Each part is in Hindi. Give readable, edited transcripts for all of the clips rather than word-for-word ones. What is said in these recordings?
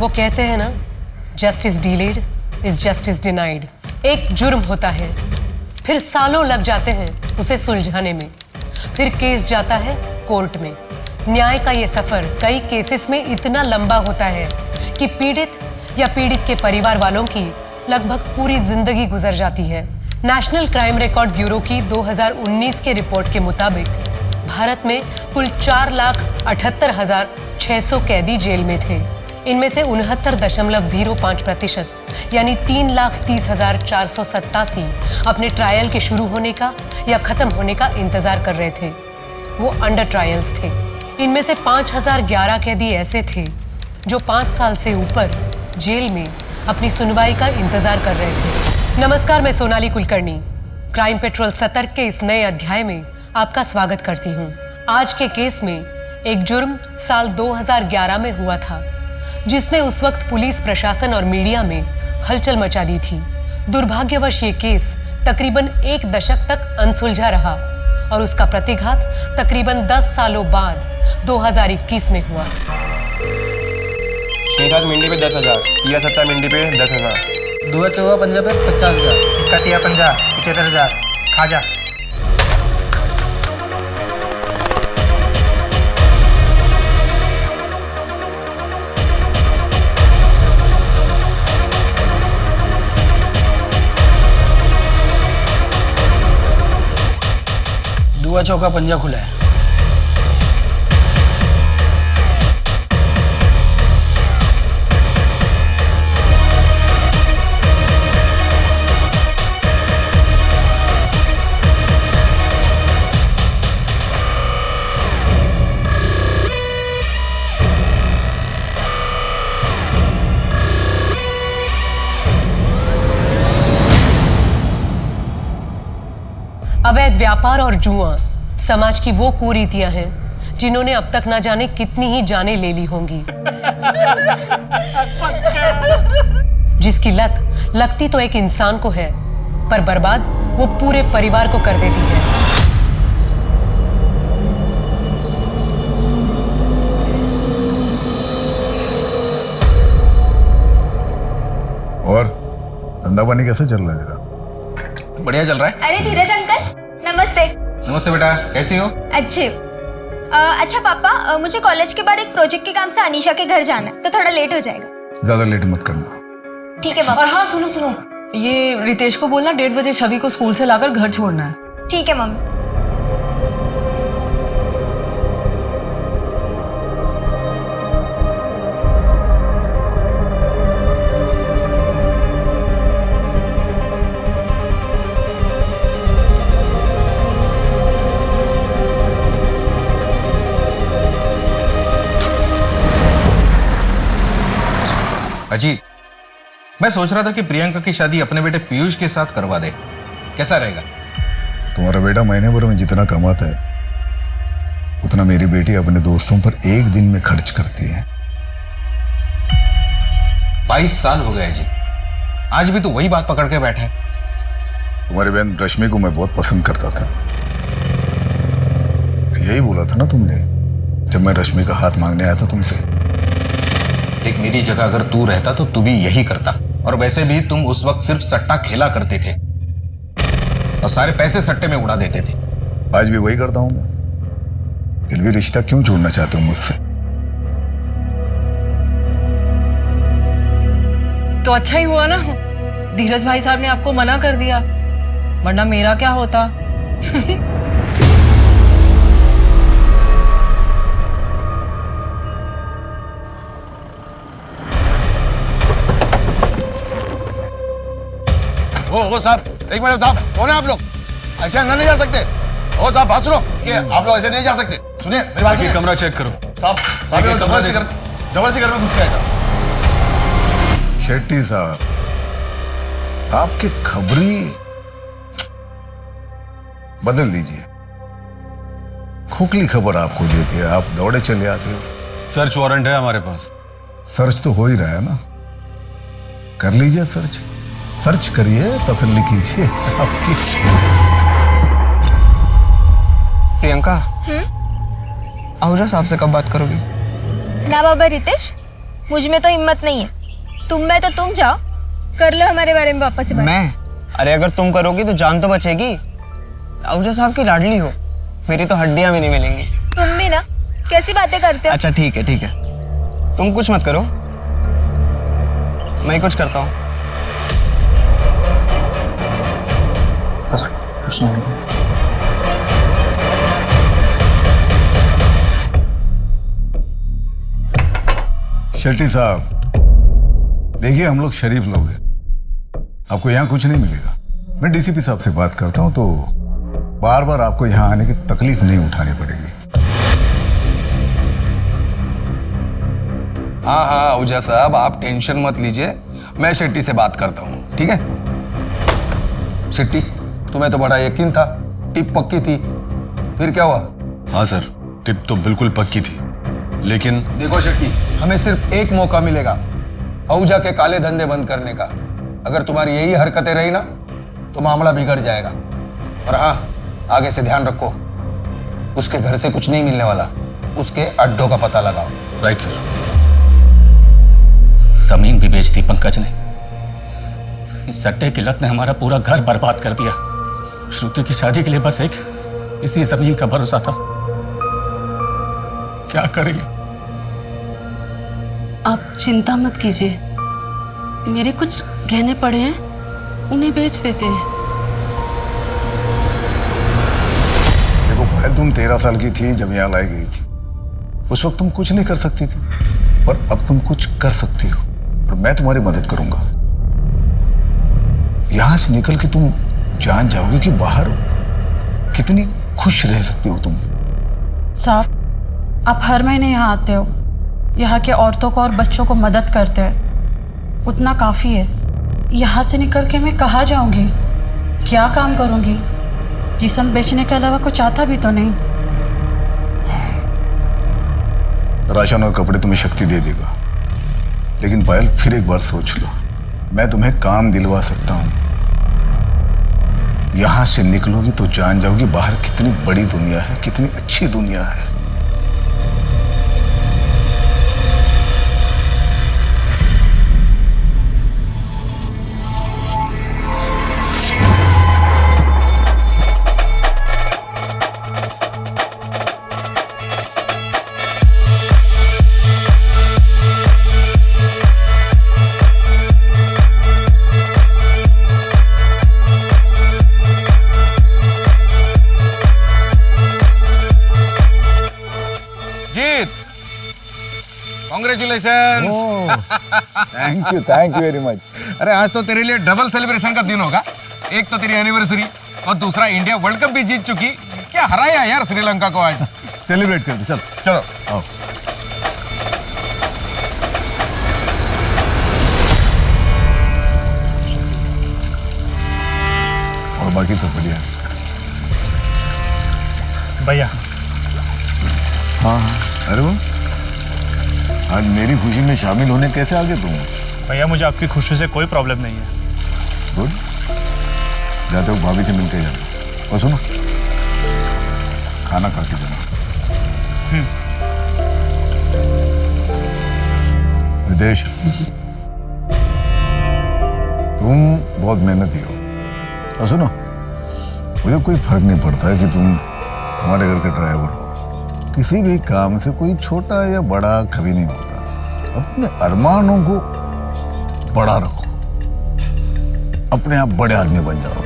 वो कहते हैं ना, justice delayed is justice denied. एक जुर्म होता है, फिर सालों लग जाते हैं उसे सुलझाने में, फिर केस जाता है कोर्ट में। न्याय का ये सफर कई केसेस में इतना लंबा होता है कि पीड़ित या पीड़ित के परिवार वालों की लगभग पूरी जिंदगी गुजर जाती है। नेशनल क्राइम रिकॉर्ड ब्यूरो की 2019 के रिपोर्ट के मुताबिक भारत में कुल 4,78,600 कैदी जेल में थे। इनमें से 69.05% यानी 3,30,487 अपने ट्रायल के शुरू होने का या खत्म होने का इंतजार कर रहे थे। वो अंडर ट्रायल्स थे। इनमें से 5,011 कैदी ऐसे थे जो 5 साल से ऊपर जेल में अपनी सुनवाई का इंतजार कर रहे थे। नमस्कार, मैं सोनाली कुलकर्णी क्राइम पेट्रोल सतर्क के इस नए अध्याय में आपका स्वागत करती हूँ। आज के केस में एक जुर्म साल 2011 में हुआ था जिसने उस वक्त पुलिस प्रशासन और मीडिया में हलचल मचा दी थी। दुर्भाग्यवश ये केस तकरीबन 1 दशक तक अनसुलझा रहा और उसका प्रतिघात तकरीबन 10 सालों बाद 2021 में हुआ। 6-7 मिनटी पे 10,000, 7 मिनटी पे 10,000, 2-4 पंजा पे 50,000, 50 75,000 खाजा। दुआ चौका पंजा खुला है। अवैध व्यापार और जुआ समाज की वो कुरीतियां हैं जिन्होंने अब तक ना जाने कितनी ही जानें ले ली होंगी। जिसकी लत लगती तो एक इंसान को है, पर बर्बाद वो पूरे परिवार को कर देती है। और धंधा पानी कैसा चल रहा है तेरा? बढ़िया चल रहा है। अरे धीरज अंकल, नमस्ते। नमस्ते बेटा, कैसी हो? अच्छे। अच्छा पापा, मुझे कॉलेज के बाद एक प्रोजेक्ट के काम से अनीशा के घर जाना है, तो थोड़ा लेट हो जाएगा। ज्यादा लेट मत करना। ठीक है पापा। और हाँ सुनो, ये रितेश को बोलना 1:30 बजे छवि को स्कूल से लाकर घर छोड़ना है। ठीक है मम्मी। अजी, मैं सोच रहा था कि प्रियंका की शादी अपने बेटे पीयूष के साथ करवा दे, कैसा रहेगा? तुम्हारा बेटा महीने भर में जितना कमाता है उतना मेरी बेटी अपने दोस्तों पर एक दिन में खर्च करती है। 22 साल हो गए जी, आज भी तो वही बात पकड़ के बैठा है। तुम्हारी बहन रश्मि को मैं बहुत पसंद करता था। यही बोला था ना तुमने जब मैं रश्मि का हाथ मांगने आया था तुमसे। एक मेरी जगह अगर तू रहता तो तू भी यही करता। और वैसे भी तुम उस वक्त सिर्फ सट्टा खेला करते थे और सारे पैसे सट्टे में उड़ा देते थे। आज भी वही करता हूं मैं। फिर भी रिश्ता क्यों छोड़ना चाहते हो मुझसे? तो अच्छा ही हुआ ना, धीरज भाई साहब ने आपको मना कर दिया, वरना मेरा क्या होता। ओ साहब, एक मिनट साहब, कौन है आप लोग? ऐसे अंदर नहीं जा सकते। ओ साहब, बात सुनो, कि आप लोग ऐसे नहीं जा सकते। सुनिए मेरी बात। कमरा चेक करो साहब। जबरदस्ती घर में घुस गए साहब। शेट्टी साहब, आपकी खबरी बदल दीजिए। खोखली खबर आपको देती है, आप दौड़े चले आते हो। सर्च वारंट है हमारे पास। सर्च तो हो ही रहा है ना, कर लीजिए सर्च। सर्च करिए, तसल्ली कीजिए आपकी। प्रियंका, आहूजा साहब से कब बात करोगी? ना बाबा रितेश, मुझ में तो हिम्मत नहीं है। तुम में तो तुम जाओ, कर लो हमारे बारे में पापा से बात। मैं? अरे अगर तुम करोगी तो जान तो बचेगी। आहूजा साहब की लाडली हो, मेरी तो हड्डियां भी नहीं मिलेंगी। तुम भी ना, कैसी बातें करते हो। अच्छा ठीक है ठीक है, तुम कुछ मत करो, मैं कुछ करता हूँ। सर कुछ नहीं। शेट्टी साहब, देखिए हम लोग शरीफ लोग हैं, आपको यहाँ कुछ नहीं मिलेगा। मैं डीसीपी साहब से बात करता हूँ तो बार बार आपको यहाँ आने की तकलीफ नहीं उठानी पड़ेगी। हाँ हाँ आहूजा साहब, आप टेंशन मत लीजिए, मैं शेट्टी से बात करता हूँ, ठीक है। शेट्टी, तुम्हें तो बड़ा यकीन था, टिप पक्की थी, फिर क्या हुआ? हाँ सर, टिप तो बिल्कुल पक्की थी, लेकिन देखो शेट्टी, हमें सिर्फ एक मौका मिलेगा आहूजा के काले धंधे बंद करने का। अगर तुम्हारी यही हरकतें रही ना तो मामला बिगड़ जाएगा। और हाँ, आगे से ध्यान रखो, उसके घर से कुछ नहीं मिलने वाला, उसके अड्डों का पता लगाओ। Right sir. जमीन भी बेच दी पंकज ने। इस सट्टे की लत ने हमारा पूरा घर बर्बाद कर दिया। श्रुति की शादी के लिए बस एक इसी जमीन का भरोसा था। क्या करेंगे? आप चिंता मत कीजिए, मेरे कुछ गहने पड़े हैं, उन्हें बेच देते हैं। देखो पहले तुम 13 साल की थी जब यहाँ लाई गई थी, उस वक्त तुम कुछ नहीं कर सकती थी, पर अब तुम कुछ कर सकती हो और मैं तुम्हारी मदद करूंगा। यहां से निकल के तुम जान जाओगे कि बाहर कितनी खुश रह सकती हो तुम। साहब, आप हर महीने यहाँ आते हो, यहाँ के औरतों को और बच्चों को मदद करते हैं, उतना काफ़ी है। यहाँ से निकल के मैं कहाँ जाऊँगी, क्या काम करूँगी? जिस्म बेचने के अलावा कुछ आता भी तो नहीं। राशन और कपड़े तुम्हें शक्ति दे देगा, लेकिन पायल फिर एक बार सोच लो, मैं तुम्हें काम दिलवा सकता हूँ। यहां से निकलोगी तो जान जाओगी बाहर कितनी बड़ी दुनिया है, कितनी अच्छी दुनिया है। Congratulation. Thank you very much. अरे आज तो तेरे लिए डबल सेलिब्रेशन का दिन होगा, एक तो तेरी एनिवर्सरी और दूसरा इंडिया वर्ल्ड कप भी जीत चुकी। क्या हराया यार श्रीलंका को आज। सेलिब्रेट करते चलो चलो आओ। और बाकी सब बढ़िया? भैया। हाँ हाँ, अरे वो आज मेरी खुशी में शामिल होने कैसे आ गए तुम? भैया मुझे आपकी खुशी से कोई प्रॉब्लम नहीं है। गुड, जाते हो भाभी से मिलके जाना। और सुनो, खाना खा के जाना। विदेश, तुम बहुत मेहनती हो। और सुनो, मुझे कोई फर्क नहीं पड़ता है कि तुम हमारे घर के ड्राइवर हो। किसी भी काम से कोई छोटा या बड़ा कभी नहीं होता। अपने अरमानों को बड़ा रखो, अपने आप बड़े आदमी बन जाओ।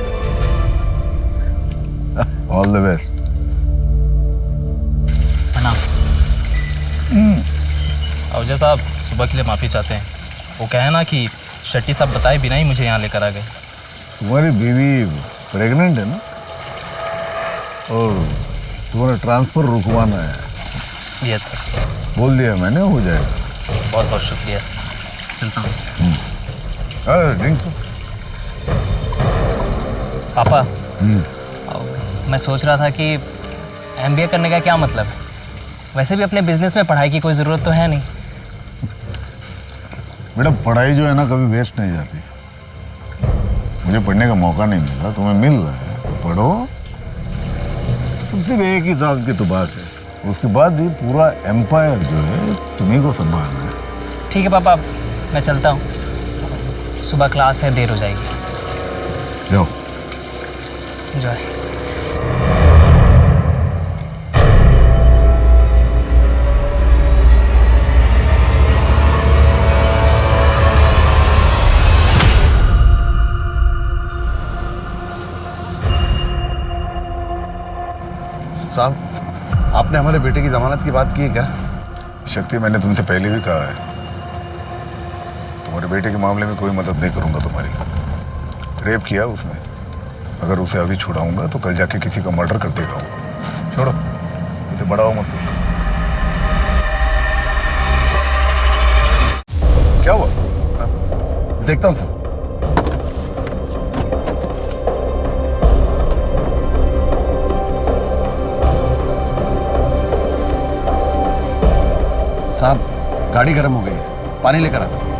All the best. आहूजा साहब सुबह के लिए माफ़ी चाहते हैं। वो कहे ना कि शेट्टी साहब बताए बिना ही मुझे यहाँ लेकर आ गए। तुम्हारी बीवी प्रेग्नेंट है ना, और तुम्हारा ट्रांसफर रुकवाना है। Yes sir. बोल दिया मैंने, हो जाएगा। बहुत बहुत शुक्रिया, चलता हूँ। अरे ड्रिंक तो। पापा, मैं सोच रहा था कि MBA करने का क्या मतलब है? वैसे भी अपने बिजनेस में पढ़ाई की कोई ज़रूरत तो है नहीं। बेटा पढ़ाई जो है ना कभी वेस्ट नहीं जाती। मुझे पढ़ने का मौका नहीं मिला, तुम्हें मिल रहा है तो पढ़ो। तुम सिर्फ एक ही साल की तो बात है, उसके बाद ये पूरा एम्पायर जो है तुम्हीं को संभालना है। ठीक है पापा, मैं चलता हूँ, सुबह क्लास है, देर हो जाएगी। जाओ। एंजॉय। साहब, आपने हमारे बेटे की जमानत की बात की है क्या? शक्ति, मैंने तुमसे पहले भी कहा है, तुम्हारे बेटे के मामले में कोई मदद नहीं करूंगा तुम्हारी। रेप किया उसने, अगर उसे अभी छुड़ाऊंगा तो कल जाके किसी का मर्डर कर देगा वो। छोड़ो, इसे बढ़ाओ मत। क्या हुआ? देखता हूँ सर। साहब, गाड़ी गर्म हो गई है, पानी लेकर आता हूं।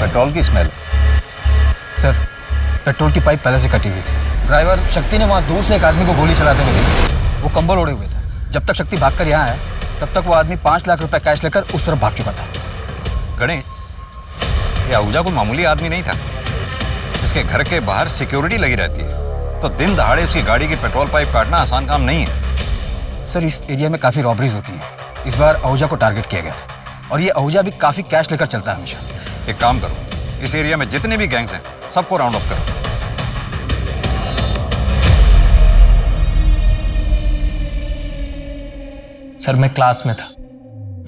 पेट्रोल की स्मेल। सर, पेट्रोल की पाइप पहले से कटी हुई थी। ड्राइवर शक्ति ने वहाँ दूर से एक आदमी को गोली चलाते हुए देखी। वो कंबल ओढ़े हुए थे। जब तक शक्ति भागकर यहाँ आया, तब तक वो आदमी 5 लाख रुपए कैश लेकर उस तरफ भाग चुका था। गणेश, ये आहूजा कोई मामूली आदमी नहीं था। इसके घर के बाहर सिक्योरिटी लगी रहती है, तो दिन दहाड़े उसकी गाड़ी की पेट्रोल पाइप काटना आसान काम नहीं है। सर, इस एरिया में काफ़ी रॉबरीज होती हैं। इस बार आहूजा को टारगेट किया गया था, और ये आहूजा भी काफ़ी कैश लेकर चलता है हमेशा। एक काम करो, इस एरिया में जितने भी गैंग्स हैं सबको राउंड अप करो। सर, मैं क्लास में था,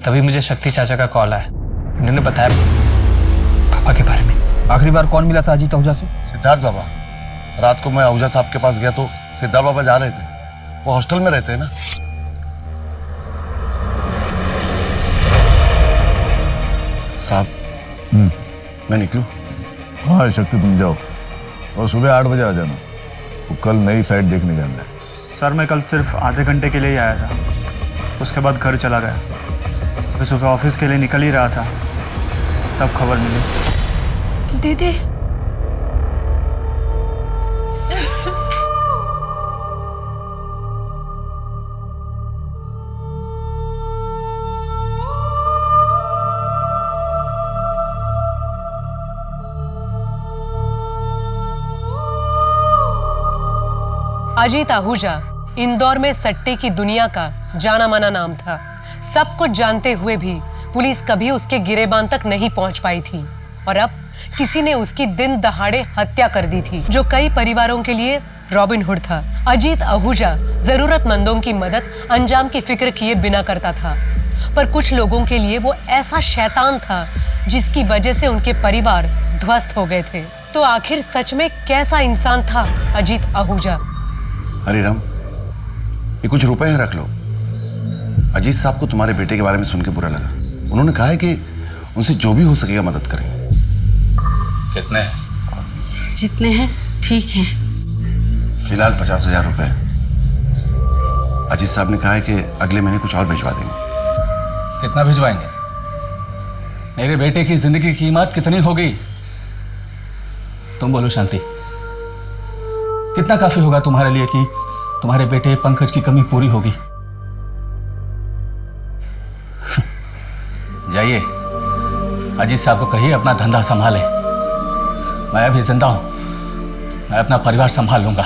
तभी मुझे शक्ति चाचा का कॉल आया। उन्होंने बताया पापा के बारे में। आखिरी बार कौन मिला था अजीत आहूजा से? सिद्धार्थ बाबा। रात को मैं आहूजा साहब के पास गया तो सिद्धार्थ बाबा जा रहे थे। वो हॉस्टल में रहते हैं ना। साहब, मैं निकलूं? हाँ शक्ति, तुम जाओ और सुबह 8 बजे आ जाना। वो कल नई साइट देखने जाना है। सर, मैं कल सिर्फ आधे घंटे के लिए ही आया था, उसके बाद घर चला गया। मैं सुबह ऑफिस के लिए निकल ही रहा था, तब खबर मिली। दीदी, अजीत आहूजा इंदौर में सट्टे की दुनिया का जाना माना नाम था। सब कुछ जानते हुए भी पुलिस कभी उसके गिरेबान तक नहीं पहुंच पाई थी, और अब किसी ने उसकी दिन दहाड़े हत्या कर दी थी, जो कई परिवारों के लिए रॉबिन हुड था। अजीत आहूजा जरूरतमंदों की मदद अंजाम की फिक्र किए बिना करता था, पर कुछ लोगों के लिए वो ऐसा शैतान था जिसकी वजह से उनके परिवार ध्वस्त हो गए थे। तो आखिर सच में कैसा इंसान था अजीत आहूजा? अरे राम, ये कुछ रुपए हैं, रख लो। अजीत साहब को तुम्हारे बेटे के बारे में सुन के बुरा लगा। उन्होंने कहा है कि उनसे जो भी हो सकेगा मदद करेंगे। कितने? जितने हैं ठीक हैं। फिलहाल 50,000 रुपए। अजीत साहब ने कहा है कि अगले महीने कुछ और भिजवा देंगे। कितना भिजवाएंगे? मेरे बेटे की जिंदगी की कीमत कितनी होगी? तुम बोलो शांति, कितना काफी होगा तुम्हारे लिए कि तुम्हारे बेटे पंकज की कमी पूरी होगी? जाइए, अजीत साहब को कहिए अपना धंधा संभाले। मैं अभी जिंदा हूं, मैं अपना परिवार संभाल लूंगा।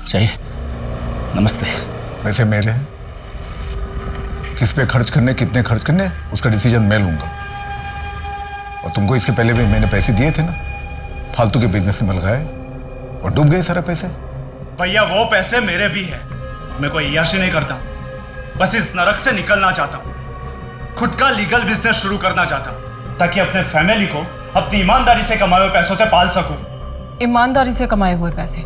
चाहिए। नमस्ते। वैसे मेरे किस पे खर्च करने, कितने खर्च करने, उसका डिसीजन मैं लूंगा। और तुमको इसके पहले भी मैंने पैसे दिए थे ना, फालतू के बिजनेस में लगाए और डूब गए सारे पैसे। भैया वो पैसे मेरे भी है, मैं कोई अय्याशी नहीं करता, बस इस नरक से निकलना चाहता हूँ। खुद का लीगल बिजनेस शुरू करना चाहता हूँ ताकि अपने फैमिली को अपनी ईमानदारी से कमाए हुए पैसों से पाल सकूं। ईमानदारी से कमाए हुए पैसे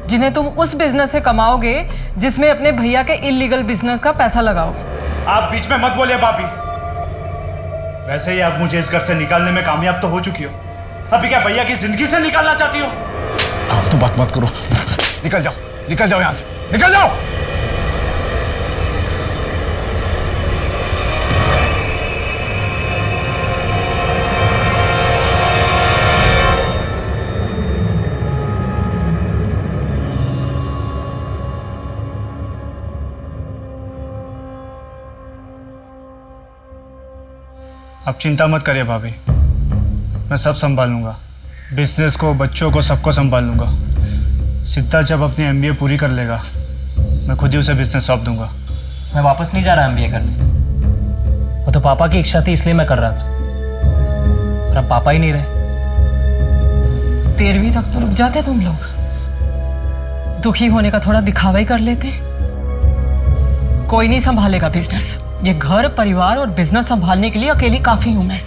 जिन्हें तुम उस बिजनेस से कमाओगे जिसमें अपने भैया के इलीगल बिजनेस का पैसा लगाओगे। आप बीच में मत बोलिए भाभी। वैसे ही आप मुझे इस घर से निकालने में कामयाब तो हो चुकी हो, अभी क्या भैया की जिंदगी से निकालना चाहती हो? फालतू बात मत करो, निकल जाओ यहां से, निकल जाओ। आप चिंता मत करिए भाभी, मैं सब संभाल लूंगा, बिजनेस को, बच्चों को, सबको संभाल लूंगा। सिद्धार्थ जब अपनी एमबीए पूरी कर लेगा मैं खुद ही उसे बिजनेस सौंप दूंगा। मैं वापस नहीं जा रहा एमबीए करने, वो तो पापा की इच्छा थी इसलिए मैं कर रहा था, और अब पापा ही नहीं रहे। 13वीं तक तो रुक जाते तुम लोग, दुखी होने का थोड़ा दिखावा ही कर लेते। कोई नहीं संभालेगा बिजनेस, ये घर, परिवार और बिजनेस संभालने के लिए अकेली काफी हूं मैं।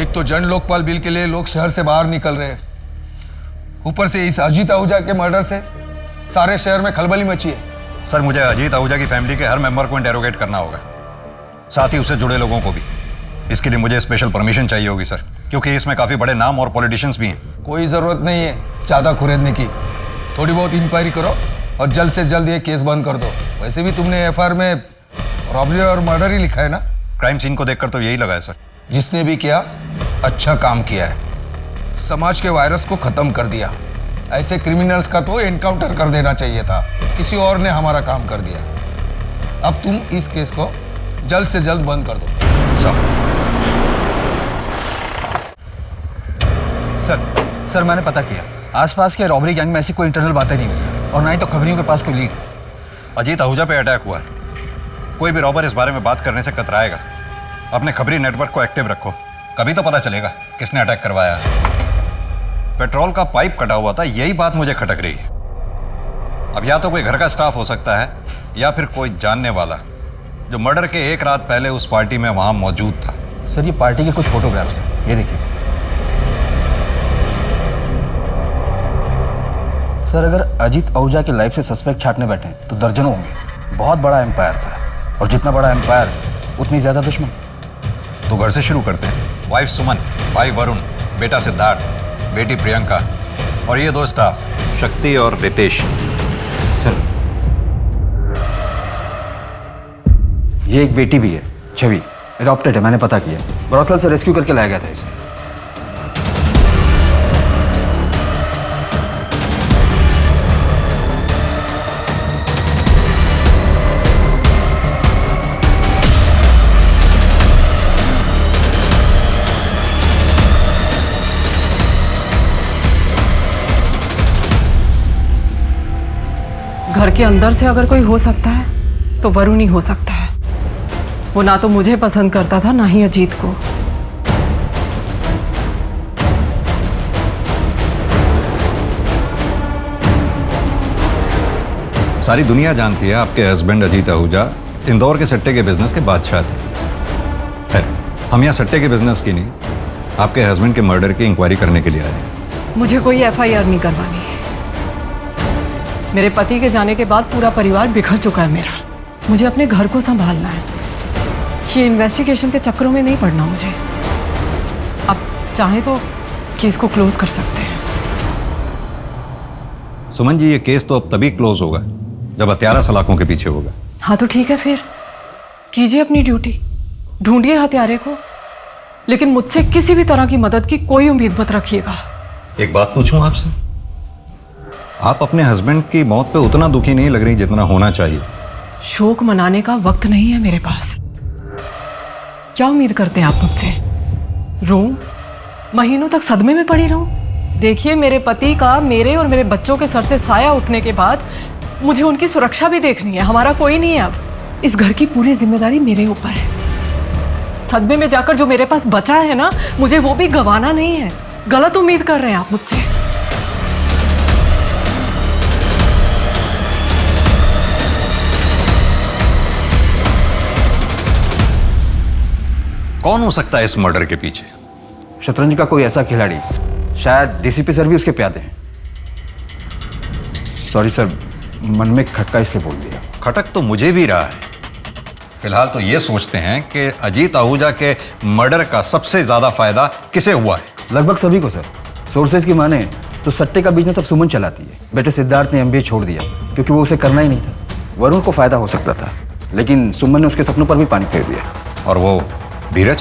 एक तो जन लोकपाल बिल के लिए लोग शहर से बाहर निकल रहे हैं, ऊपर से इस अजीत आहूजा के मर्डर से सारे शहर में खलबली मची है। सर, मुझे अजीत आहूजा की फैमिली के हर मेंबर को इंटेरोगेट करना होगा, साथ ही उससे जुड़े लोगों को भी। इसके लिए मुझे स्पेशल परमिशन चाहिए होगी सर, क्योंकि इसमें काफ़ी बड़े नाम और पॉलिटिशियंस भी हैं। कोई ज़रूरत नहीं है ज़्यादा खुरेदने की, थोड़ी बहुत इंक्वायरी करो और जल्द से जल्द ये केस बंद कर दो। वैसे भी तुमने एफआईआर में रॉबरी और मर्डर ही लिखा है ना? क्राइम सीन को देखकर तो यही लगा है सर। जिसने भी किया अच्छा काम किया है, समाज के वायरस को खत्म कर दिया। ऐसे क्रिमिनल्स का तो एनकाउंटर कर देना चाहिए था, किसी और ने हमारा काम कर दिया। अब तुम इस केस को जल्द से जल्द बंद कर दो। सर मैंने पता किया, आसपास के रॉबरी गैंग में ऐसी कोई इंटरनल बातें नहीं हुई और ना ही तो खबरियों के पास कोई लीड। अजीत आहूजा पे अटैक हुआ है, कोई भी रॉबर इस बारे में बात करने से कतराएगा। अपने खबरी नेटवर्क को एक्टिव रखो, कभी तो पता चलेगा किसने अटैक करवाया है। पेट्रोल का पाइप कटा हुआ था, यही बात मुझे खटक रही है। अब या तो कोई घर का स्टाफ हो सकता है या फिर कोई जानने वाला जो मर्डर के एक रात पहले उस पार्टी में वहां मौजूद था। सर ये पार्टी के कुछ फोटोग्राफ्स हैं, ये देखिए। सर अगर अजीत आहूजा की लाइफ से सस्पेक्ट छाटने बैठे तो दर्जनों होंगे। बहुत बड़ा एम्पायर था, और जितना बड़ा एम्पायर उतनी ज्यादा दुश्मन। तो घर से शुरू करते हैं। वाइफ सुमन, भाई वरुण, बेटा सिद्धार्थ, बेटी प्रियंका और ये दो स्टाफ शक्ति और रितेश। सर ये एक बेटी भी है, छवि, अडॉप्टेड है, मैंने पता किया। ब्रॉथल से रेस्क्यू करके लाया गया था इसे। घर के अंदर से अगर कोई हो सकता है तो वरुण ही हो सकता है। वो ना तो मुझे पसंद करता था ना ही अजीत को। सारी दुनिया जानती है आपके हस्बैंड अजीत आहूजा इंदौर के सट्टे के बिजनेस के बादशाह थे। हम यहाँ सट्टे के बिजनेस की नहीं, आपके हस्बैंड के मर्डर की इंक्वायरी करने के लिए आए हैं। मुझे कोई एफआईआर नहीं करवानी। मेरे पति के जाने के बाद पूरा परिवार बिखर चुका है मेरा। मुझे अपने घर को संभालना है, ये इन्वेस्टिगेशन के चक्करों में नहीं पड़ना मुझे। अब चाहे तो केस को क्लोज कर सकते हैं। सुमन जी, ये केस तो अब तभी क्लोज होगा जब हत्यारा सलाखों के पीछे होगा। हाँ तो ठीक है, फिर कीजिए अपनी ड्यूटी, ढूंढिए हत्यारे को, लेकिन मुझसे किसी भी तरह की मदद की कोई उम्मीद मत रखिएगा। एक बात पूछूं आपसे, आप अपने हस्बैंड की मौत पे उतना दुखी नहीं लग रही जितना होना चाहिए। शोक मनाने का वक्त नहीं है मेरे पास। क्या उम्मीद करते हैं आप मुझसे? रोऊं? महीनों तक सदमे में पड़ी रहूं? देखिए, मेरे पति का मेरे और मेरे बच्चों के सर से साया उठने के बाद मुझे उनकी सुरक्षा भी देखनी है। हमारा कोई नहीं है अब। इस घर की पूरी जिम्मेदारी मेरे ऊपर है। सदमे में जाकर जो मेरे पास बचा है ना, मुझे वो भी गंवाना नहीं है। गलत उम्मीद कर रहे हैं आप मुझसे। कौन हो सकता है इस मर्डर के पीछे? शतरंज का कोई ऐसा खिलाड़ी, शायद डीसीपी सर भी उसके प्यादे हैं। सॉरी सर, मन में खटका इसलिए बोल दिया। खटक तो मुझे भी रहा है। फिलहाल तो ये सोचते हैं कि अजीत आहूजा के मर्डर का सबसे ज्यादा फायदा किसे हुआ है? लगभग सभी को सर। सोर्सेज की माने तो सट्टे का बिजनेस अब सुमन चलाती है। बेटे सिद्धार्थ ने एमबीए छोड़ दिया क्योंकि वो उसे करना ही नहीं था। वरुण को फायदा हो सकता था, लेकिन सुमन ने उसके सपनों पर भी पानी फेर दिया। और वो धीरज?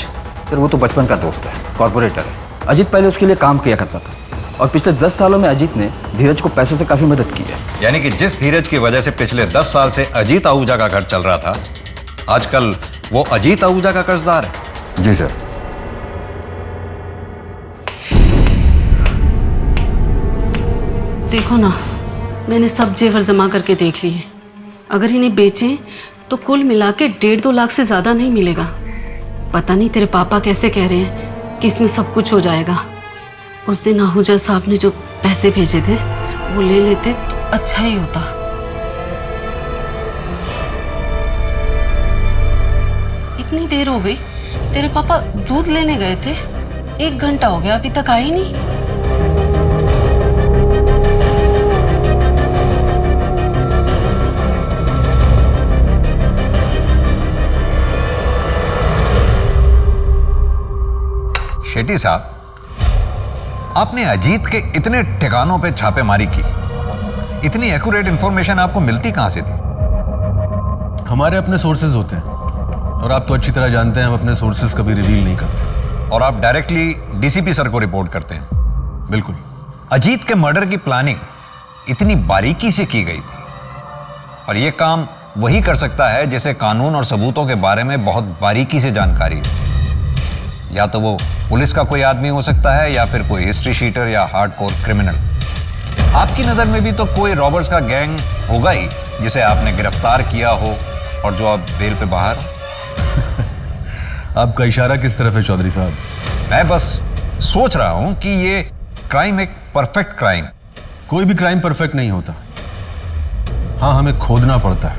सर वो तो बचपन का दोस्त है, कॉर्पोरेटर है। अजीत पहले उसके लिए काम किया करता था और पिछले 10 सालों में अजीत ने धीरज को पैसों से काफी मदद की है। यानी कि जिस धीरज की वजह से पिछले 10 साल से अजीत आहूजा का घर चल रहा था, आजकल वो अजीत आहूजा का कर्जदार है। जी सर। देखो ना, मैंने सब जेवर जमा करके देख लिए। अगर इन्हें बेचें तो कुल मिला के 1.5-2 लाख से ज्यादा नहीं मिलेगा। पता नहीं तेरे पापा कैसे कह रहे हैं कि इसमें सब कुछ हो जाएगा। उस दिन आहूजा साहब ने जो पैसे भेजे थे वो ले लेते तो अच्छा ही होता। इतनी देर हो गई, तेरे पापा दूध लेने गए थे। 1 घंटा हो गया, अभी तक आए ही नहीं। शेट्टी साहब, आपने अजीत के इतने ठिकानों पे छापेमारी की, इतनी एक्यूरेट इंफॉर्मेशन आपको मिलती कहां से थी? हमारे अपने सोर्सेज होते हैं और आप तो अच्छी तरह जानते हैं हम अपने सोर्सेज कभी रिवील नहीं करते। और आप डायरेक्टली डीसीपी सर को रिपोर्ट करते हैं? बिल्कुल। अजीत के मर्डर की प्लानिंग इतनी बारीकी से की गई थी, और यह काम वही कर सकता है जिसे कानून और सबूतों के बारे में बहुत बारीकी से जानकारी है। या तो वो पुलिस का कोई आदमी हो सकता है या फिर कोई हिस्ट्री शीटर या हार्डकोर क्रिमिनल। आपकी नजर में भी तो कोई रॉबर्स का गैंग होगा ही जिसे आपने गिरफ्तार किया हो और जो अब बेल पे बाहर हो। आपका इशारा किस तरफ है चौधरी साहब? मैं बस सोच रहा हूं कि ये क्राइम एक परफेक्ट क्राइम। कोई भी क्राइम परफेक्ट नहीं होता। हाँ, हमें खोदना पड़ता है।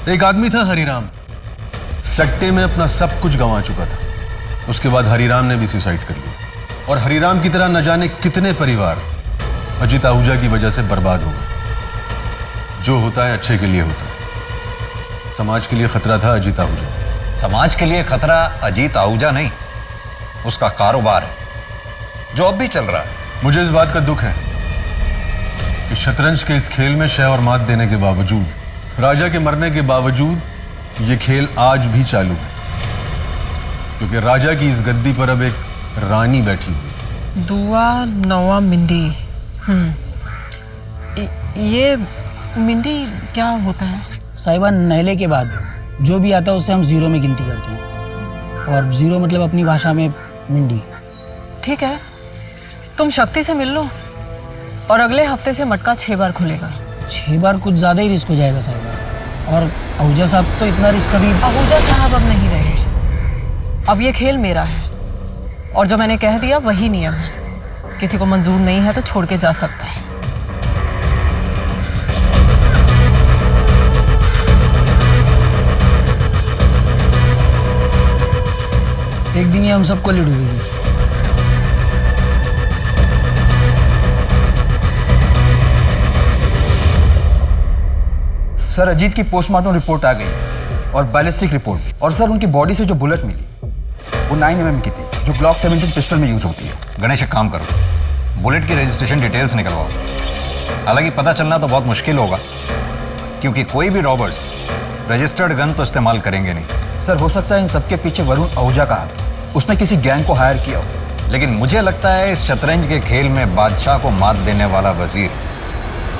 एक आदमी था हरिराम, सट्टे में अपना सब कुछ गंवा चुका था। उसके बाद हरिराम ने भी सुसाइड कर लिया और हरिराम की तरह न जाने कितने परिवार अजीत आहूजा की वजह से बर्बाद हो गए। जो होता है अच्छे के लिए होता है। समाज के लिए खतरा था अजीत आहूजा। समाज के लिए खतरा अजीत आहूजा नहीं, उसका कारोबार है जो अब भी चल रहा है। मुझे इस बात का दुख है कि शतरंज के इस खेल में शह और मात देने के बावजूद, राजा के मरने के बावजूद ये खेल आज भी चालू है, क्योंकि राजा की इस गद्दी पर अब एक रानी बैठी हुई। दुआ नवा मिंडी। ये मिंडी क्या होता है? साहिबा, नहले के बाद जो भी आता है उसे हम 0 में गिनती करते हैं, और 0 मतलब अपनी भाषा में मिंडी। ठीक है, तुम शक्ति से मिल लो और अगले हफ्ते से मटका 6 बार खुलेगा। 6 बार कुछ ज़्यादा ही रिस्क हो जाएगा साहिबा। और आहूजा साहब तो इतना रिस्क कभी। आहूजा साहब अब नहीं रहे। अब ये खेल मेरा है और जो मैंने कह दिया वही नियम है। किसी को मंजूर नहीं है तो छोड़ के जा सकता है। एक दिन ही हम सबको लड़ डूबेगी। सर, अजीत की पोस्टमार्टम रिपोर्ट आ गई और बैलिस्टिक रिपोर्ट। और सर, उनकी बॉडी से जो बुलेट मिली वो 9 mm की थी, जो ग्लॉक 17 पिस्टल में यूज होती है। गणेश, एक काम करो, बुलेट की रजिस्ट्रेशन डिटेल्स निकलवाओ। हालांकि पता चलना तो बहुत मुश्किल होगा, क्योंकि कोई भी रॉबर्स रजिस्टर्ड गन तो इस्तेमाल करेंगे नहीं। सर, हो सकता है इन सबके पीछे वरुण आहूजा का हाथ, उसने किसी गैंग को हायर किया हो। लेकिन मुझे लगता है इस शतरंज के खेल में बादशाह को मात देने वाला वजीर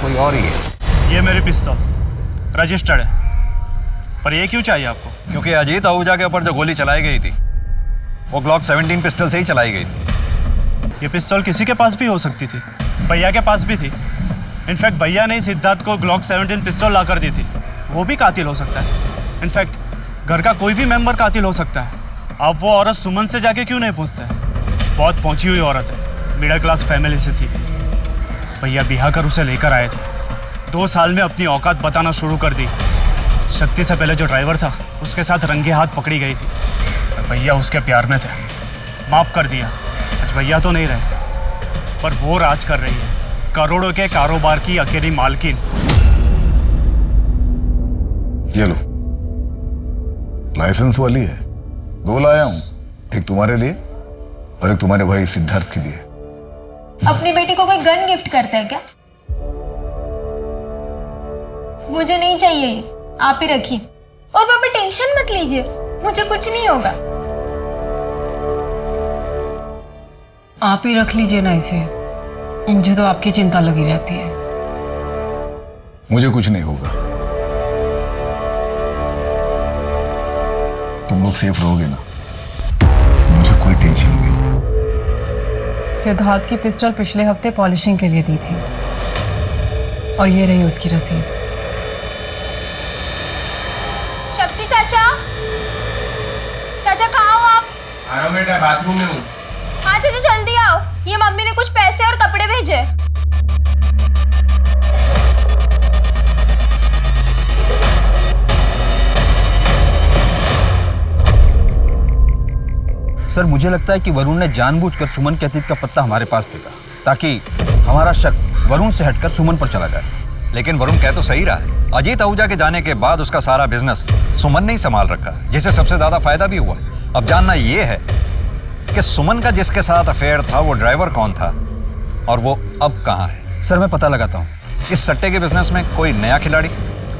कोई और ही है। ये मेरी पिस्तौल रजिस्टर्ड है। पर ये क्यों चाहिए आपको? क्योंकि अजीत आहूजा के ऊपर जो गोली चलाई गई थी वो ग्लॉक 17 पिस्टल से ही चलाई गई थी। ये पिस्तौल किसी के पास भी हो सकती थी, भैया के पास भी थी। इनफैक्ट भैया ने सिद्धार्थ को ग्लॉक 17 पिस्तौल ला कर दी थी। वो भी कातिल हो सकता है। इनफैक्ट घर का कोई भी मेंबर कातिल हो सकता है। अब वो औरत सुमन से जाके क्यों नहीं पूछते? बहुत पहुंची हुई औरत है, मिडिल क्लास फैमिली से थी। भैया बिहा कर उसे लेकर आए थे। 2 साल में अपनी औकात बताना शुरू कर दी। शक्ति से पहले जो ड्राइवर था उसके साथ रंगे हाथ पकड़ी गई थी। भैया उसके प्यार में थे, माफ़ कर दिया। आज भैया तो नहीं रहे, पर वो राज कर रही है, करोड़ों के कारोबार की अकेली मालकिन। ये लो, लाइसेंस वाली है। 2 लाया हूं, एक तुम्हारे लिए और एक तुम्हारे भाई सिद्धार्थ के लिए। अपनी बेटी को कोई गन गिफ्ट करता है क्या? मुझे नहीं चाहिए ये, आप ही रखिए। और पापा टेंशन मत लीजिए, मुझे कुछ नहीं होगा। आप ही रख लीजिए ना इसे, मुझे तो आपकी चिंता लगी रहती है। मुझे कुछ नहीं होगा, तुम लोग सेफ रहोगे ना, मुझे कोई टेंशन नहीं। सिद्धार्थ की पिस्टल पिछले हफ्ते पॉलिशिंग के लिए दी थी और ये रही उसकी रसीद। शक्ति चाचा, चाचा कहाँ हो आप? आ रहा हूँ बेटा, बाथरूम में हूँ। हाँ चाचा जल्दी आओ, ये मम्मी ने कुछ पैसे और कपड़े भेजे। सर मुझे लगता है कि वरुण ने जानबूझकर सुमन के अतीत का पत्ता हमारे पास फेंका ताकि हमारा शक वरुण से हटकर सुमन पर चला जाए। लेकिन वरुण कह तो सही रहा है, अजीत आहूजा के जाने के बाद उसका सारा बिजनेस सुमन ने ही संभाल रखा, जिससे सबसे ज्यादा फायदा भी हुआ। अब जानना यह है कि सुमन का जिसके साथ अफेयर था वो ड्राइवर कौन था और वो अब कहाँ है। सर मैं पता लगाता हूँ। इस सट्टे के बिजनेस में कोई नया खिलाड़ी?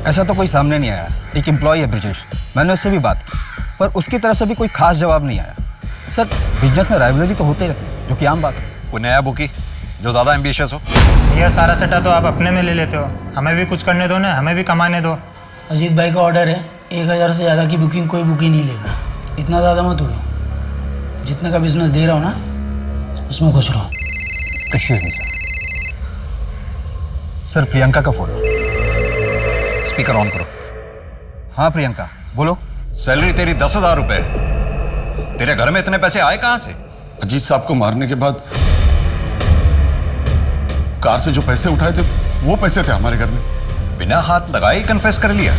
ऐसा तो कोई सामने नहीं आया। एक एम्प्लॉय है ब्रिजेश, मैंने उससे भी बात की पर उसकी तरफ से भी कोई खास जवाब नहीं आया। सर बिजनेस में राइवलरी तो होते रहते हैं, जो कि आम बात है। कोई नया बुकी जो ज़्यादा एम्बिशियस हो? यह सारा सट्टा तो आप अपने में ले लेते हो, हमें भी कुछ करने दो ना, हमें भी कमाने दो। अजीत भाई का ऑर्डर है, 1000 से ज़्यादा की बुकिंग कोई बुकिंग नहीं लेगा। इतना ज़्यादा मत उड़ो, जितने का बिजनेस दे रहा हूँ ना उसमें खुश रहो। एक्सक्यूज मी सर, प्रियंका का फोन। स्पीकर ऑन करो। हाँ प्रियंका बोलो। सैलरी तेरी 10,000 रुपए है, तेरे घर में इतने पैसे आए कहाँ से? अजीत साहब को मारने के बाद कार से जो पैसे उठाए थे वो पैसे थे हमारे घर में। बिना हाथ लगाए ही कन्फेस कर लिया।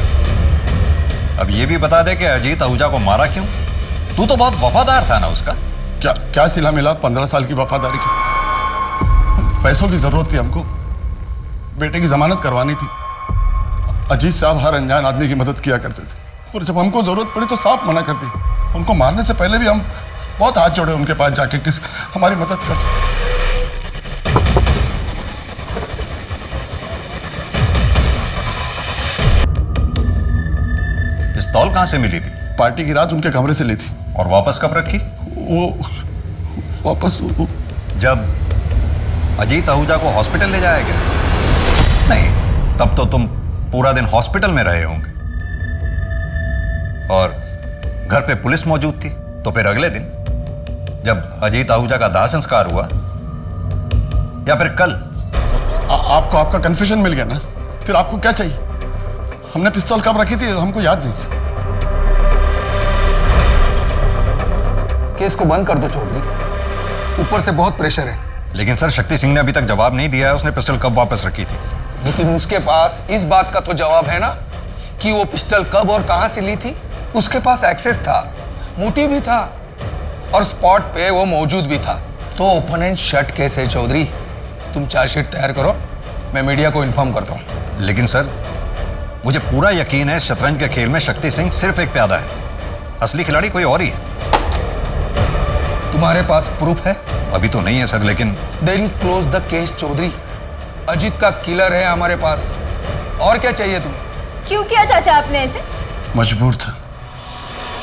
अब ये भी बता दे कि अजीत आहूजा को मारा क्यों? तू तो बहुत वफादार था ना उसका। क्या सिला मिला 15 साल की वफादारी की? पैसों की जरूरत थी हमको, बेटे की जमानत करवानी थी। अजीत साहब हर अनजान आदमी की मदद किया करते थे, पर जब हमको जरूरत पड़ी तो साफ मना कर दी। उनको मारने से पहले भी हम बहुत हाथ जोड़े उनके पास जाके, किस हमारी मदद कर। पिस्तौल कहां से मिली थी? पार्टी की रात उनके कमरे से ली थी। और वापस कब रखी? वापस जब अजीत आहूजा को हॉस्पिटल ले जाया गया? नहीं, तब तो तुम पूरा दिन हॉस्पिटल में रहे होंगे और घर पे पुलिस मौजूद थी। तो फिर अगले दिन जब अजीत आहूजा का दाह संस्कार हुआ या फिर कल? आपको आपका कन्फ्यूजन मिल गया ना? फिर आपको क्या चाहिए? हमने पिस्तौल कब रखी थी हमको याद नहीं सर। केस को बंद कर दो चौधरी, ऊपर से बहुत प्रेशर है। लेकिन सर शक्ति सिंह ने अभी तक जवाब नहीं दिया है उसने पिस्टल कब वापस रखी थी। लेकिन उसके पास इस बात का तो जवाब है ना कि वो पिस्टल कब और कहां से ली थी। उसके पास एक्सेस था, मोटिव भी था और स्पॉट पे वो मौजूद भी था। तो ओपोनेंट शट केस है चौधरी। तुम चार्जशीट तैयार करो, मैं मीडिया को इन्फॉर्म करता हूं। लेकिन सर मुझे पूरा यकीन है शतरंज के खेल में शक्ति सिंह सिर्फ एक प्यादा है, असली खिलाड़ी कोई और ही है। तुम्हारे पास प्रूफ है? अभी तो नहीं है सर, लेकिन then close the case Chaudhary. Ajit का किलर है हमारे पास, और क्या चाहिए तुम्हें? क्यों किया चाचा आपने ऐसे? मजबूर था,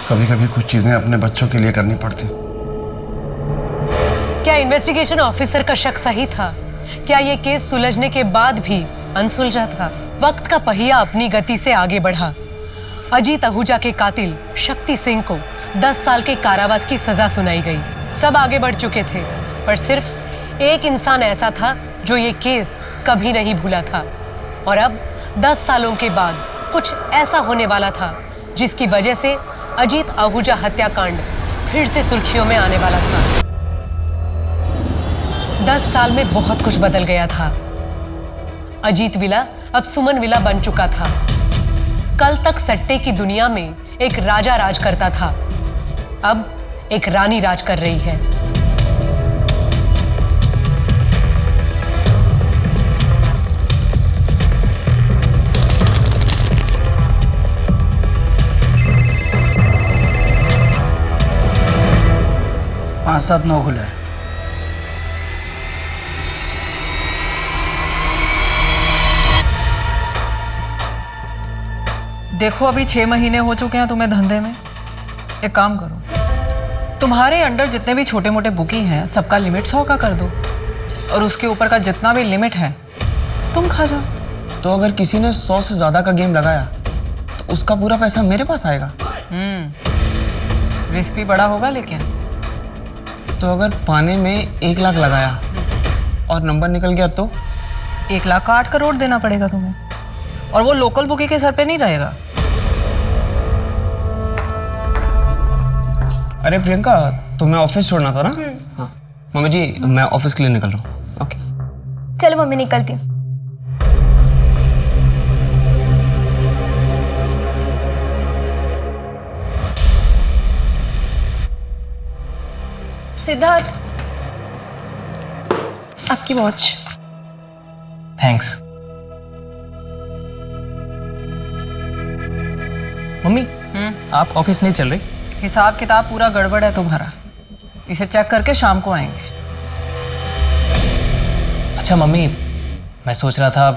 कभी कभी कुछ चीजें अपने बच्चों के लिए करनी पड़ती। क्या इन्वेस्टिगेशन ऑफिसर का शक सही था? क्या ये केस सुलझने के बाद भी अनसुलझा था? वक्त का पहिया अपनी गति से आगे बढ़ा। अजीत आहूजा के कातिल शक्ति सिंह को 10 साल के कारावास की सजा सुनाई गई। सब आगे बढ़ चुके थे, पर सिर्फ एक इंसान ऐसा था जो ये केस कभी नहीं भूला था। और अब 10 सालों के बाद कुछ ऐसा होने वाला था जिसकी वजह से अजीत आहूजा हत्याकांड फिर से सुर्खियों में आने वाला था। 10 साल में बहुत कुछ बदल गया था। अजीत विला अब सुमन विला बन चुका था। कल तक सट्टे की दुनिया में एक राजा राज करता था, अब एक रानी राज कर रही है। पाँच 7 9 खुला है। देखो अभी 6 महीने हो चुके हैं तुम्हें धंधे में। एक काम करो, तुम्हारे अंडर जितने भी छोटे मोटे बुकी हैं सबका लिमिट 100 का कर दो, और उसके ऊपर का जितना भी लिमिट है तुम खा जाओ। तो अगर किसी ने 100 से ज़्यादा का गेम लगाया तो उसका पूरा पैसा मेरे पास आएगा। रिस्क भी बड़ा होगा, लेकिन तो अगर पाने में 1 लाख लगाया और नंबर निकल गया तो 1 लाख का 8 करोड़ देना पड़ेगा तुम्हें, और वो लोकल बुकी के सर पे नहीं रहेगा। अरे प्रियंका, तुम्हें ऑफिस छोड़ना था ना? हाँ मम्मी जी, मैं ऑफिस के लिए निकल रहा हूँ। ओके चलो मम्मी, निकलती हूँ। सिद्धार्थ, आपकी वॉच। थैंक्स। मम्मी, आप ऑफिस नहीं चल रही? हिसाब किताब पूरा गड़बड़ है तुम्हारा, इसे चेक करके शाम को आएंगे। अच्छा मम्मी, मैं सोच रहा था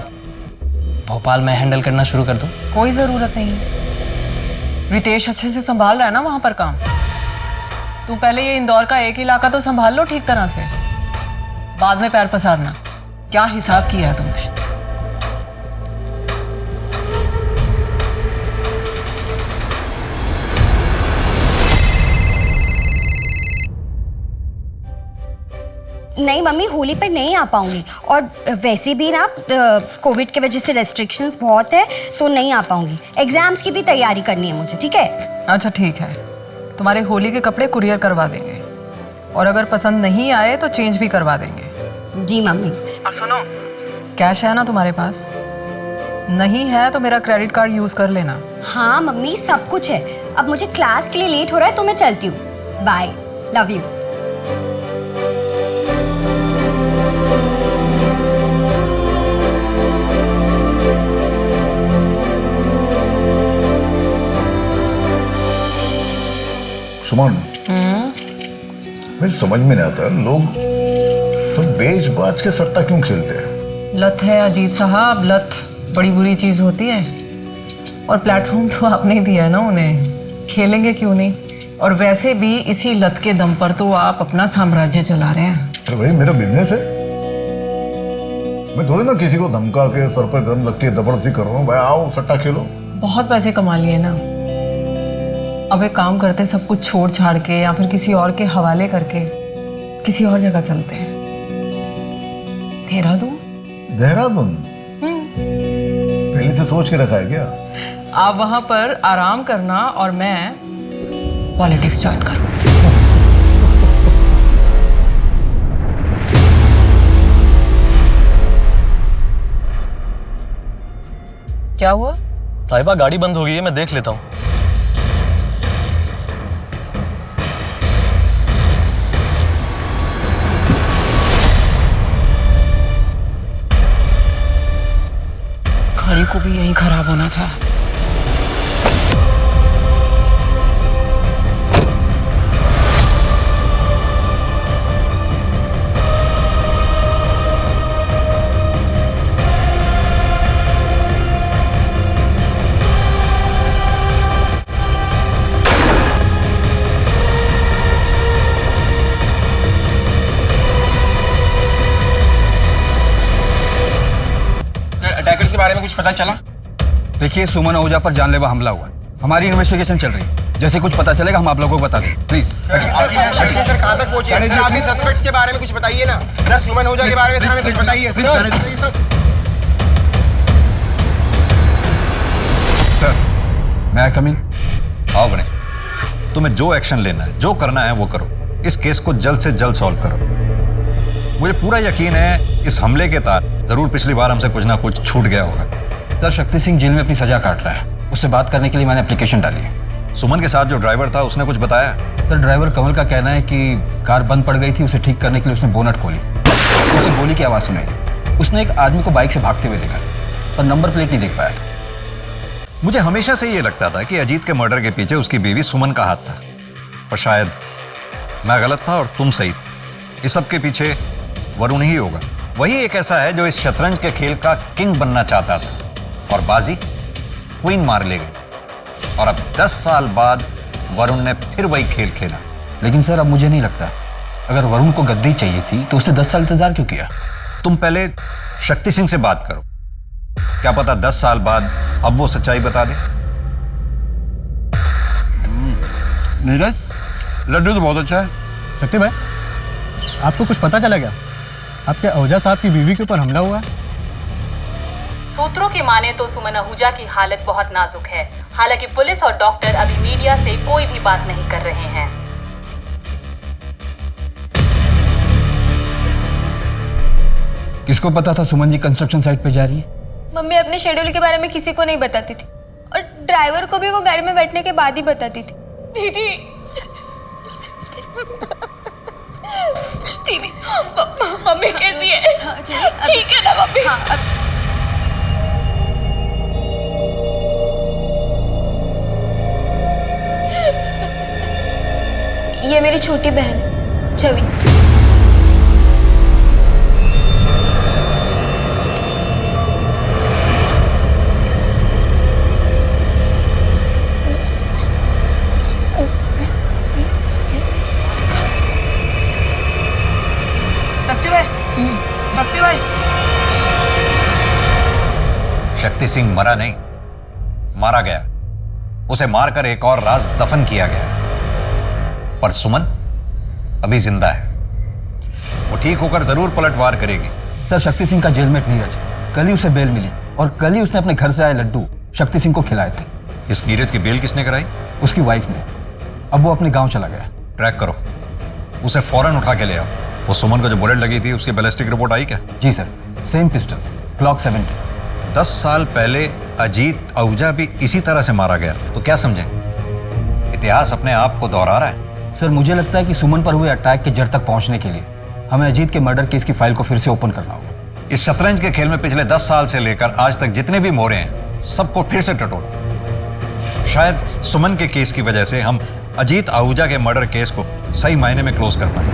भोपाल में हैंडल करना शुरू कर दूं। कोई ज़रूरत नहीं है, रितेश अच्छे से संभाल रहा है ना वहाँ पर काम। तुम पहले ये इंदौर का एक इलाका तो संभाल लो ठीक तरह से, बाद में पैर पसारना। क्या हिसाब किया है तुमने? नहीं मम्मी, होली पर नहीं आ पाऊंगी, और वैसे भी ना कोविड की वजह से रेस्ट्रिक्शंस बहुत है, तो नहीं आ पाऊंगी। एग्जाम्स की भी तैयारी करनी है मुझे, ठीक है? अच्छा ठीक है, तुम्हारे होली के कपड़े कुरियर करवा देंगे, और अगर पसंद नहीं आए तो चेंज भी करवा देंगे। जी मम्मी। और सुनो, कैश है ना तुम्हारे पास? नहीं है तो मेरा क्रेडिट कार्ड यूज़ कर लेना। हाँ मम्मी, सब कुछ है। अब मुझे क्लास के लिए लेट हो रहा है, तो मैं चलती हूँ। Bye, love you. सुमन, मुझे समझ में नहीं आता, लोग तो बेच बाज के सट्टा क्यों खेलते हैं? लत है अजीत साहब, लत बड़ी बुरी चीज होती है, और प्लेटफॉर्म तो आपने ही दिया है ना उन्हें, खेलेंगे क्यों नहीं? और वैसे भी इसी लत के दम पर तो आप अपना साम्राज्य चला रहे हैं। अरे भाई, मेरा बिजनेस है, मैं थोड़ी ना किसी को धमका के सर पर गन रख के जबरदस्ती कर रहा हूँ। भाई आओ सट्टा खेलो। बहुत पैसे कमा लिए ना, अब एक काम करते, सब कुछ छोड़ छाड़ के या फिर किसी और के हवाले करके किसी और जगह चलते हैं। देहरादून। देहरादून? पहले से सोच के रखा है क्या? आप वहां पर आराम करना और मैं पॉलिटिक्स ज्वाइन करूँ। क्या हुआ? साहिबा गाड़ी बंद हो गई है, मैं देख लेता हूँ। गाड़ी को भी यहीं खराब होना था। अटैकर के बारे में कुछ पता चला? देखिए, सुमन आहूजा पर जानलेवा हमला हुआ। हमारी इन्वेस्टिगेशन चल रही है, जैसे कुछ पता चलेगा हम आप लोगों को बता दें, प्लीज। सर कहाँ तक पहुंचे हैं? सर आप सस्पेक्ट्स के बारे में कुछ बताइए ना। सर सुमन आहूजा के बारे में सर हमें कुछ बताइए सर। मैं कमिंग। आओ गणेश, तुम्हें जो एक्शन लेना है, जो करना है वो करो। इस केस को जल्द से जल्द सॉल्व करो। मुझे पूरा यकीन है इस हमले के तार जरूर पिछली बार हमसे कुछ ना कुछ छूट गया होगा। सर शक्ति सिंह जेल में अपनी सजा काट रहा है, उससे बात करने के लिए मैंने एप्लीकेशन डाली है। सुमन के साथ जो ड्राइवर था उसने कुछ बताया? सर ड्राइवर कमल का कहना है कि कार बंद पड़ गई थी, उसे ठीक करने के लिए उसने बोनट खोली, उसे गोली की आवाज़ सुनाई। उसने एक आदमी को बाइक से भागते हुए देखा पर नंबर प्लेट नहीं देख पाया। मुझे हमेशा से ये लगता था कि अजीत के मर्डर के पीछे उसकी बीवी सुमन का हाथ था, पर शायद मैं गलत था और तुम सही। इस सब के पीछे वरुण ही होगा। वही एक ऐसा है जो इस शतरंज के खेल का किंग बनना चाहता था और बाजी क्वीन मार ले गई। और अब 10 साल बाद वरुण ने फिर वही खेल खेला। लेकिन सर अब मुझे नहीं लगता, अगर वरुण को गद्दी चाहिए थी तो उसने 10 साल इंतजार क्यों किया? तुम पहले शक्ति सिंह से बात करो, क्या पता 10 साल बाद अब वो सच्चाई बता दे। नीरज, लड्डू तो बहुत अच्छा है। शक्ति भाई, आपको कुछ पता चला क्या? आपके आहूजा साहब की बीवी के ऊपर हमला हुआ है। सूत्रों की माने तो सुमन आहूजा की हालत बहुत नाजुक है। हालांकि पुलिस और डॉक्टर अभी मीडिया से कोई भी बात नहीं कर रहे हैं। किसको पता था सुमन जी कंस्ट्रक्शन साइट पे जा रही है? मम्मी अपने शेड्यूल के बारे में किसी को नहीं बताती थी और ड्राइवर को भी वो गाड़ी में बैठने के बाद ही बताती थी। दीदी दीदी मम्मी कैसी है? ठीक है ना मम्मी? ये मेरी छोटी बहन है छवि। शक्ति सिंह मरा नहीं, मारा गया। उसे मारकर एक और राज दफन किया गया। पर सुमन अभी जिंदा है, वो ठीक होकर जरूर पलटवार करेगी। सर शक्ति सिंह का जेलमेट नीरज, कल ही उसे बेल मिली और कल ही उसने अपने घर से आए लड्डू शक्ति सिंह को खिलाए थे। इस नीरज की बेल किसने कराई? उसकी वाइफ ने। अब वो अपने गांव चला गया। ट्रैक करो, उसे फौरन उठा के ले आओ। वो सुमन को जो बुलेट लगी थी उसकी बैलिस्टिक रिपोर्ट आई क्या? जी सर, सेम पिस्टल, क्लॉक 70। 10 साल पहले अजीत आहूजा भी इसी तरह से मारा गया, तो क्या समझे? इतिहास अपने आप को दोहरा रहा है। सर मुझे लगता है कि सुमन पर हुए अटैक के जड़ तक पहुंचने के लिए हमें अजीत के मर्डर केस की फाइल को फिर से ओपन करना होगा। इस शतरंज के खेल में पिछले 10 साल से लेकर आज तक जितने भी मोरे हैं सबको फिर से टटोल। शायद सुमन के केस की वजह से हम अजीत आहूजा के मर्डर केस को सही मायने में क्लोज कर पाए।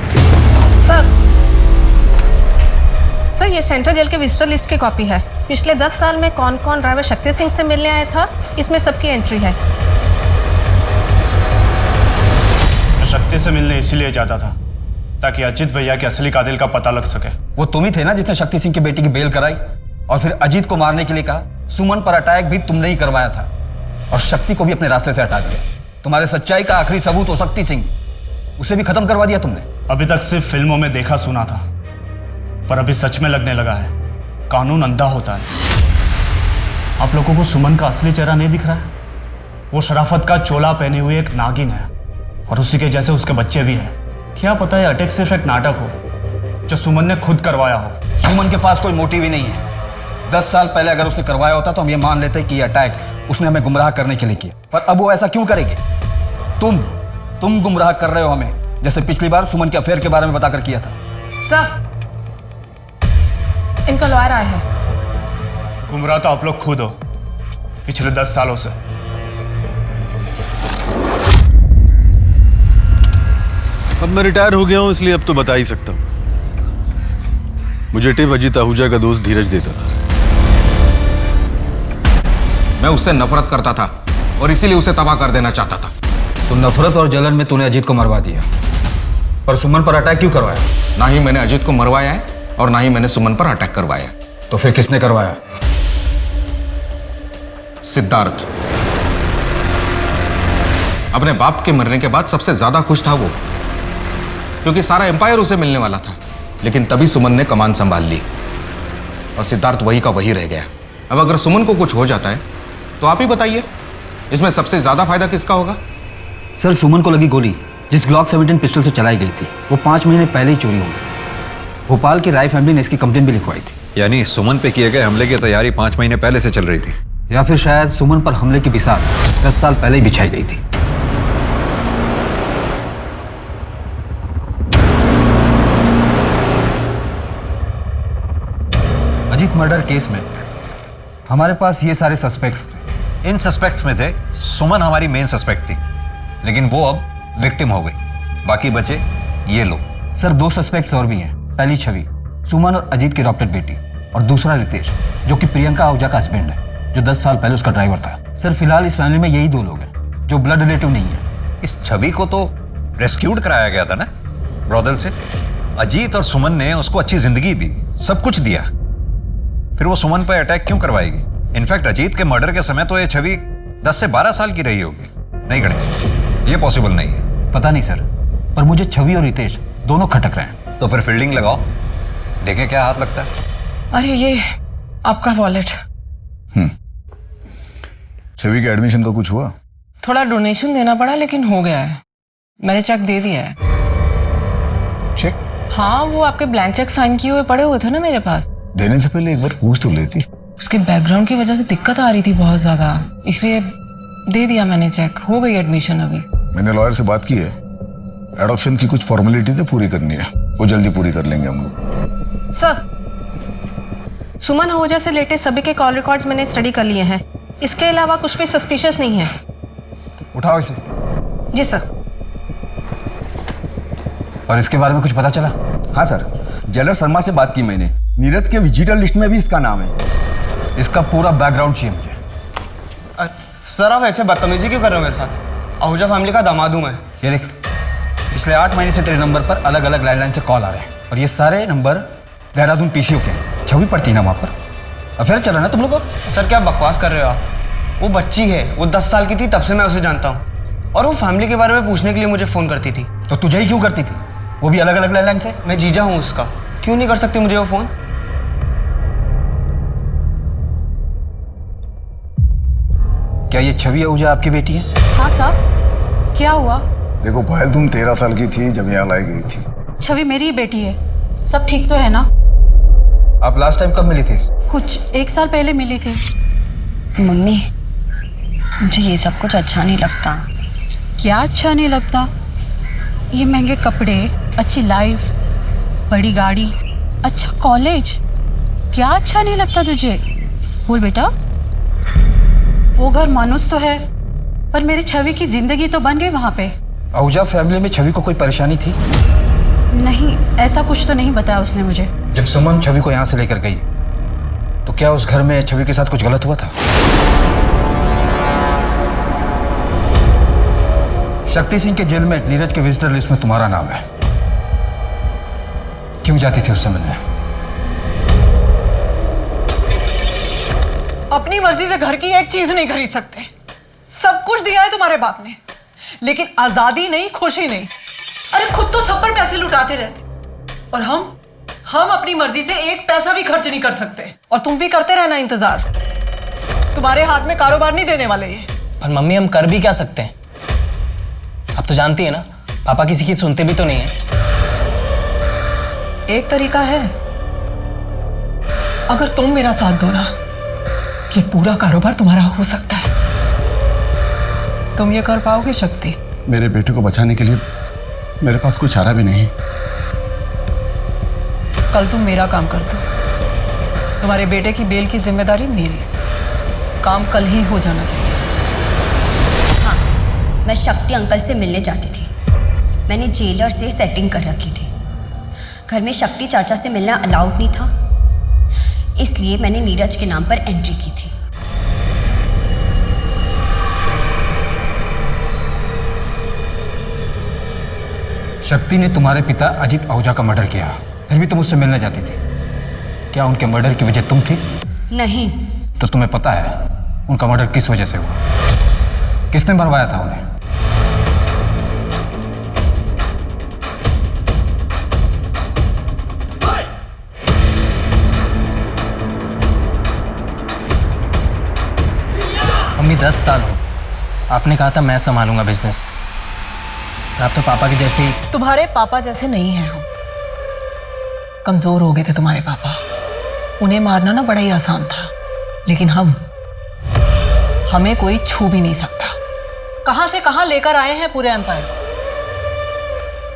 सर ये सेंट्रल जेल के विजिटर लिस्ट की कॉपी है। पिछले 10 साल में कौन कौन ड्राइवर शक्ति सिंह से मिलने आया था, इसमें सबकी एंट्री है। मैं शक्ति से मिलने इसीलिए जाता था ताकि अजीत भैया के असली कातिल का पता लग सके। वो तुम ही थे ना जिसने शक्ति सिंह की बेटी की बेल कराई और फिर अजीत को मारने के लिए कहा। सुमन पर अटैक भी तुमने ही करवाया था और शक्ति को भी अपने रास्ते से हटा दिया। तुम्हारे सच्चाई का आखिरी सबूत हो शक्ति सिंह, उसे भी खत्म करवा दिया तुमने। अभी तक सिर्फ फिल्मों में देखा सुना था, पर अभी सच में लगने लगा है कानून अंधा होता है। आप लोगों को सुमन का असली चेहरा नहीं दिख रहा है? वो शराफत का चोला पहने हुए एक नागिन है और उसी के जैसे उसके बच्चे भी हैं। क्या पता है अटैक सिर्फ एक नाटक हो जो सुमन ने खुद करवाया हो। सुमन के पास कोई मोटिव ही नहीं है। 10 साल पहले अगर उसने करवाया होता तो हम ये मान लेते कि ये अटैक उसने हमें गुमराह करने के लिए किया, पर अब वो ऐसा क्यों करेगी? तुम गुमराह कर रहे हो हमें, जैसे पिछली बार सुमन के अफेयर के बारे में बताकर किया था। सर इनका लॉयर आया है। गुमराह तो आप लोग खुद हो पिछले 10 सालों से। अब मैं रिटायर हो गया हूं इसलिए अब तो बता ही सकता हूं। मुझे टिप अजीत आहूजा का दोस्त धीरज देता था। मैं उससे नफरत करता था और इसीलिए उसे तबाह कर देना चाहता था। तो नफरत और जलन में तूने अजीत को मरवा दिया, पर सुमन पर अटैक क्यों करवाया? ना ही मैंने अजीत को मरवाया है और ना ही मैंने सुमन पर अटैक करवाया। तो फिर किसने करवाया? सिद्धार्थ। अपने बाप के मरने के बाद सबसे ज्यादा खुश था वो, क्योंकि सारा एम्पायर उसे मिलने वाला था। लेकिन तभी सुमन ने कमान संभाल ली और सिद्धार्थ वही का वही रह गया। अब अगर सुमन को कुछ हो जाता है तो आप ही बताइए, इसमें सबसे ज्यादा फायदा किसका होगा? सर, सुमन को लगी गोली जिस ग्लॉक 17 पिस्टल से चलाई गई थी, वो 5 महीने पहले ही चोरी हो गई। भोपाल की राय फैमिली ने इसकी कंप्लेंट भी लिखवाई थी। यानी सुमन पे किए गए हमले की तैयारी 5 महीने पहले से चल रही थी, या फिर शायद सुमन पर हमले की बिसात 10 साल पहले ही बिछाई गई थी। अजीत मर्डर केस में हमारे पास ये सारे सस्पेक्ट्स थे। इन सस्पेक्ट्स में थे सुमन हमारी मेन सस्पेक्ट थी, लेकिन वो अब विक्टिम हो गई। बाकी बचे ये लोग। सर, 2 सस्पेक्ट्स और भी हैं। पहली छवि, सुमन और अजीत की अडॉप्टेड बेटी, और दूसरा रितेश, जो कि प्रियंका आहूजा का हस्बैंड है, जो 10 साल पहले उसका ड्राइवर था। सर, फिलहाल इस फैमिली में यही 2 लोग हैं जो ब्लड रिलेटिव नहीं है। इस छवि को तो रेस्क्यूड कराया गया था ना ब्रॉदल से। अजीत और सुमन ने उसको अच्छी जिंदगी दी, सब कुछ दिया, फिर वो सुमन पर अटैक क्यों करवाएगी? इनफैक्ट अजीत के मर्डर के समय तो ये छवि 10 से 12 साल की रही होगी। नहीं गणेश, ये पॉसिबल नहीं है। पता नहीं सर, पर मुझे छवि और रितेश दोनों खटक रहे हैं। तो फिर फील्डिंग लगाओ, देखें क्या हाथ लगता है। अरे ये आपका वॉलेट। छवि के एडमिशन का कुछ हुआ? थोड़ा डोनेशन देना पड़ा, लेकिन हो गया है। मैंने चेक दे दिया है। चेक? हाँ, वो आपके ब्लैंक चेक साइन किए हुए पड़े हुए थे ना मेरे पास। देने से पहले एक बार पूछ तो लेती। उसके बैकग्राउंड की वजह से दिक्कत आ रही थी बहुत ज्यादा, इसलिए दे दिया मैंने चेक। हो गई एडमिशन अभी। मैंने लॉयर से बात की है, एडॉप्शन की कुछ फॉर्मेलिटी तो पूरी करनी है, वो जल्दी पूरी कर लेंगे हम लोग। सर, सुमन आहूजा से लेटेस्ट सभी के कॉल रिकॉर्ड्स मैंने स्टडी कर लिए हैं। इसके अलावा कुछ भी सस्पिशियस नहीं है। उठाओ इसे। जी सर। और इसके बारे में कुछ पता चला? हाँ सर, जेलर शर्मा से बात की मैंने। नीरज के विजिटर लिस्ट में भी इसका नाम है। इसका पूरा बैकग्राउंड चाहिए मुझे। सर, आप ऐसे बदतमीजी क्यों कर रहे हो मेरे साथ? आहूजा फैमिली का दामाद हूं मैं। ये देख, पिछले 8 महीने से तेरे नंबर पर अलग अलग लैंडलाइन से कॉल आ रहे हैं, और ये सारे नंबर देहरादून पीसीओ के हैं। छवि पड़ती है ना वहाँ पर। अफेयर चल रहा ना तुम लोग? सर, क्या बकवास कर रहे हो आप? वो बच्ची है, वो 10 साल की थी तब से मैं उसे जानता हूँ, और वो फैमिली के बारे में पूछने के लिए मुझे फ़ोन करती थी। तो तुझे ही क्यों करती थी? वो भी अलग अलग लैंडलाइन से? मैं जीजा हूँ उसका, क्यों नहीं कर सकती मुझे वो फ़ोन? क्या ये छवि आहूजा आपकी बेटी है? हाँ साहब, क्या हुआ? देखो पायल, तुम 13 साल की थी जब यहाँ लाई गई थी। छवि मेरी बेटी है। सब ठीक तो है ना? आप लास्ट टाइम कब मिली थी? कुछ 1 साल पहले मिली थी। मम्मी, मुझे ये सब कुछ अच्छा नहीं लगता। क्या अच्छा नहीं लगता? ये महंगे कपड़े, अच्छी लाइफ, बड़ी गाड़ी, अच्छा कॉलेज, क्या अच्छा नहीं लगता तुझे? बोल बेटा। वो घर मानुस तो है, पर मेरी छवि की जिंदगी तो बन गई वहाँ पे। आहूजा फैमिली में छवि को कोई परेशानी थी? नहीं, ऐसा कुछ तो नहीं बताया उसने मुझे। जब सुमन छवि को यहाँ से लेकर गई, तो क्या उस घर में छवि के साथ कुछ गलत हुआ था? शक्ति सिंह के जेल में नीरज के विजिटर लिस्ट में तुम्हारा नाम है। क्यों जाती थी उससे मिलने? अपनी मर्जी से घर की एक चीज नहीं खरीद सकते। सब कुछ दिया है तुम्हारे बाप ने, लेकिन आजादी नहीं, खुशी नहीं। अरे खुद तो सब पर पैसे लुटाते रहते, और हम अपनी मर्जी से एक पैसा भी खर्च नहीं कर सकते। और तुम भी करते रहना इंतजार। तुम्हारे हाथ में कारोबार नहीं देने वाले ये। पर मम्मी, हम कर भी क्या सकते हैं? आप तो जानती है ना, पापा किसी की सुनते भी तो नहीं है। एक तरीका है, अगर तुम मेरा साथ दो ना, ये पूरा कारोबार तुम्हारा हो सकता है। तुम ये कर पाओगे शक्ति? मेरे बेटे को बचाने के लिए मेरे पास कोई चारा भी नहीं। कल तुम मेरा काम कर दो, तुम्हारे बेटे की बेल की जिम्मेदारी मेरी। काम कल ही हो जाना चाहिए। हाँ, मैं शक्ति अंकल से मिलने जाती थी। मैंने जेलर से सेटिंग कर रखी थी। घर में शक्ति चाचा से मिलना अलाउड नहीं था, इसलिए मैंने नीरज के नाम पर एंट्री की थी। शक्ति ने तुम्हारे पिता अजीत आहूजा का मर्डर किया, फिर भी तुम उससे मिलने जाती थी। क्या उनके मर्डर की वजह तुम थी? नहीं। तो तुम्हें पता है उनका मर्डर किस वजह से हुआ? किसने मरवाया था उन्हें? मम्मी 10 साल हो, आपने कहा था मैं संभालूंगा बिजनेस। आप तो पापा के जैसे ही। तुम्हारे पापा जैसे नहीं हैं हम। कमजोर हो गए थे तुम्हारे पापा, उन्हें मारना ना बड़ा ही आसान था, लेकिन हमें कोई छू भी नहीं सकता। कहां से कहां लेकर आए हैं पूरे एम्पायर को।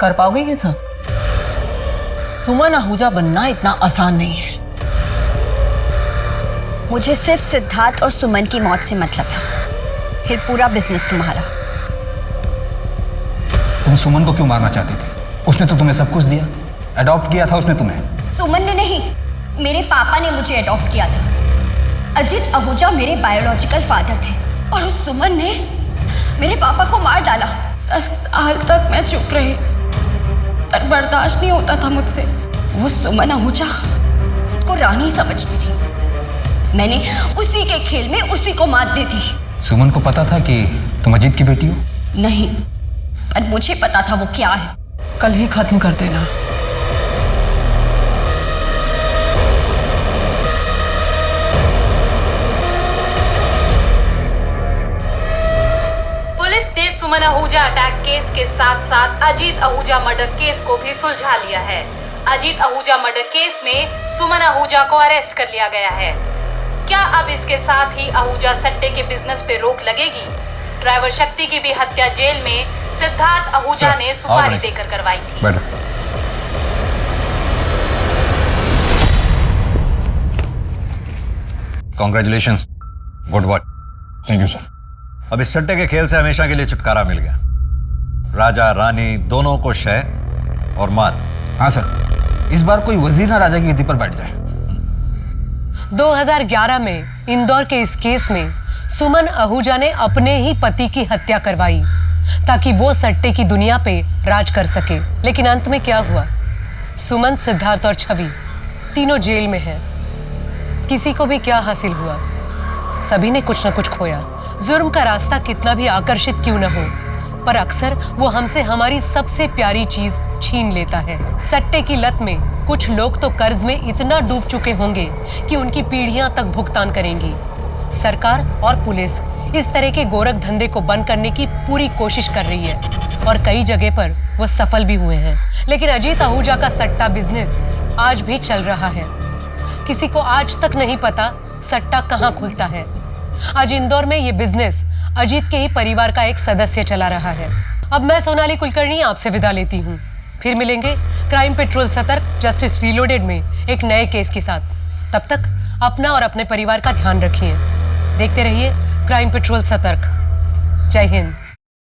कर पाओगे ये सब? सुमन आहूजा बनना इतना आसान नहीं है। मुझे सिर्फ सिद्धार्थ और सुमन की मौत से मतलब है, फिर पूरा बिजनेस तुम्हारा। तुम सुमन को क्यों मारना चाहती थी? उसने तो तुम्हें सब कुछ दिया, अडॉप्ट किया था उसने तुम्हें। सुमन ने नहीं, मेरे पापा ने मुझे अडॉप्ट किया था। अजीत आहूजा मेरे बायोलॉजिकल फादर थे और उस सुमन ने मेरे पापा को मार डाला। 10 साल तक मैं चुप रही, पर बर्दाश्त नहीं होता था मुझसे। वो सुमन आहूजा खुद को रानी समझती थी, मैंने उसी के खेल में उसी को मात दी थी। सुमन को पता था कि तुम अजीत की बेटी हो? नहीं, पर मुझे पता था वो क्या है। कल ही खत्म कर देना। पुलिस ने सुमन आहूजा अटैक केस के साथ साथ अजीत आहूजा मर्डर केस को भी सुलझा लिया है। अजीत आहूजा मर्डर केस में सुमन आहूजा को अरेस्ट कर लिया गया है। क्या अब इसके साथ ही आहूजा सट्टे के बिजनेस पे रोक लगेगी? ड्राइवर शक्ति की भी हत्या जेल में सिद्धार्थ आहूजा ने सुपारी देकर करवाई थी। Congratulations, good work. Thank you sir. अब इस सट्टे के खेल से हमेशा के लिए छुटकारा मिल गया। राजा रानी दोनों को शय और मात। हाँ सर, इस बार कोई वजीर ना राजा की गद्दी पर बैठ जाए। 2011 में इंदौर के इस केस में सुमन आहूजा ने अपने ही पति की हत्या करवाई ताकि वो सट्टे की दुनिया पे राज कर सके। लेकिन अंत में क्या हुआ? सुमन, सिद्धार्थ और छवि तीनों जेल में हैं। किसी को भी क्या हासिल हुआ? सभी ने कुछ न कुछ खोया। जुर्म का रास्ता कितना भी आकर्षित क्यों न हो, पर अक्सर वो हमसे हमारी सबसे प्यारी चीज छीन लेता है। सट्टे की लत में कुछ लोग तो कर्ज में इतना डूब चुके होंगे कि उनकी पीढ़ियां तक भुगतान करेंगी। सरकार और पुलिस इस तरह के गोरख धंधे को बंद करने की पूरी कोशिश कर रही है और कई जगह पर वो सफल भी हुए हैं। लेकिन अजीत आहूजा का सट्टा बिजनेस आज भी चल रहा है। किसी को आज तक नहीं पता सट्टा कहाँ खुलता है। आज इंदौर में ये बिजनेस अजीत के ही परिवार का एक सदस्य चला रहा है। अब मैं सोनाली कुलकर्णी आपसे विदा लेती हूँ। फिर मिलेंगे क्राइम पेट्रोल सतर्क जस्टिस रीलोडेड में एक नए केस के साथ। तब तक अपना और अपने परिवार का ध्यान रखिए। देखते रहिए क्राइम पेट्रोल सतर्क। जय हिंद।